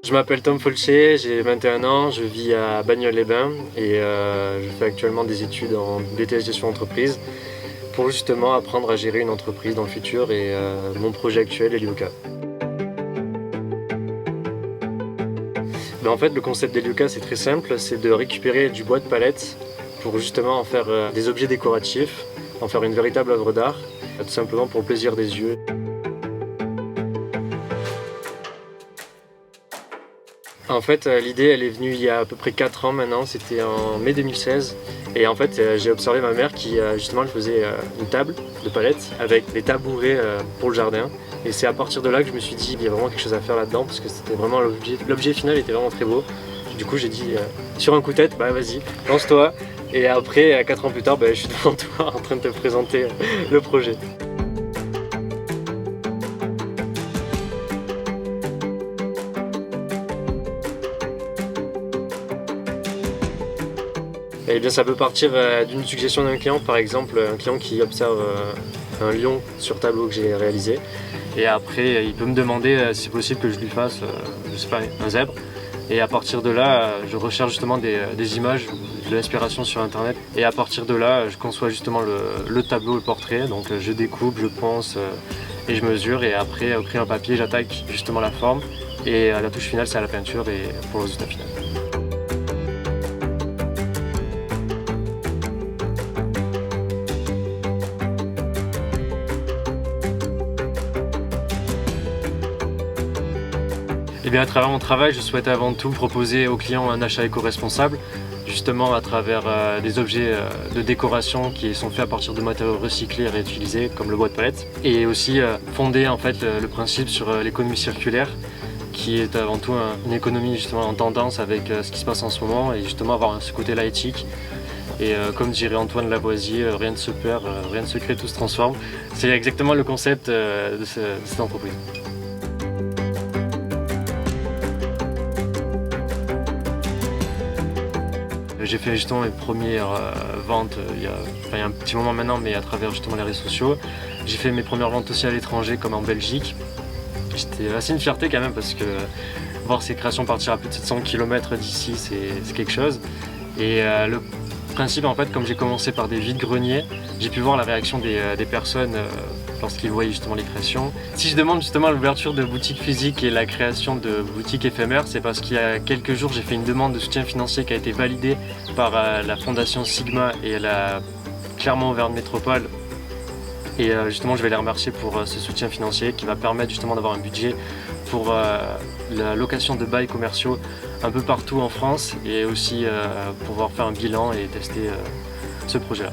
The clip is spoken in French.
Je m'appelle Tom Folcher, j'ai 21 ans, je vis à Bagnoles-les-Bains et je fais actuellement des études en BTS Gestion d'entreprise pour justement apprendre à gérer une entreprise dans le futur et mon projet actuel est Elioka. En fait, le concept d'Elioka c'est très simple, c'est de récupérer du bois de palette pour justement en faire des objets décoratifs, en faire une véritable œuvre d'art, tout simplement pour le plaisir des yeux. En fait, l'idée elle est venue il y a à peu près 4 ans maintenant, c'était en mai 2016. Et en fait, j'ai observé ma mère qui justement elle faisait une table de palettes avec des tabourets pour le jardin. Et c'est à partir de là que je me suis dit il y a vraiment quelque chose à faire là-dedans parce que c'était vraiment l'objet final était vraiment très beau. Du coup j'ai dit sur un coup de tête, bah vas-y, lance-toi. Et après, 4 ans plus tard, je suis devant toi en train de te présenter le projet. Eh bien, ça peut partir d'une suggestion d'un client, par exemple un client qui observe un lion sur tableau que j'ai réalisé. Et après, il peut me demander si c'est possible que je lui fasse, je sais pas, un zèbre. Et à partir de là, je recherche justement des images, de l'inspiration sur internet. Et à partir de là, je conçois justement le tableau, le portrait. Donc je découpe, je ponce et je mesure. Et après, au crayon papier, j'attaque justement la forme. Et la touche finale, c'est à la peinture et pour le résultat final. Eh bien, à travers mon travail, je souhaite avant tout proposer aux clients un achat éco-responsable, justement à travers des objets de décoration qui sont faits à partir de matériaux recyclés et réutilisés, comme le bois de palette, et aussi fonder en fait le principe sur l'économie circulaire, qui est avant tout une économie justement en tendance avec ce qui se passe en ce moment, et justement avoir ce côté-là éthique. Et comme dirait Antoine Lavoisier, rien ne se perd, rien ne se crée, tout se transforme. C'est exactement le concept de cette entreprise. J'ai fait justement mes premières ventes il y a un petit moment maintenant, mais à travers justement les réseaux sociaux. J'ai fait mes premières ventes aussi à l'étranger, comme en Belgique. C'était assez une fierté quand même parce que voir ces créations partir à plus de 700 km d'ici, c'est quelque chose. Et le principe, en fait, comme j'ai commencé par des vides-greniers, j'ai pu voir la réaction des personnes lorsqu'ils voyaient justement les créations. Si je demande justement l'ouverture de boutiques physiques et la création de boutiques éphémères, c'est parce qu'il y a quelques jours, j'ai fait une demande de soutien financier qui a été validée par la Fondation Sigma et la Clermont-Auvergne Métropole. Et justement, je vais les remercier pour ce soutien financier qui va permettre justement d'avoir un budget pour la location de bails commerciaux un peu partout en France et aussi pouvoir faire un bilan et tester ce projet-là.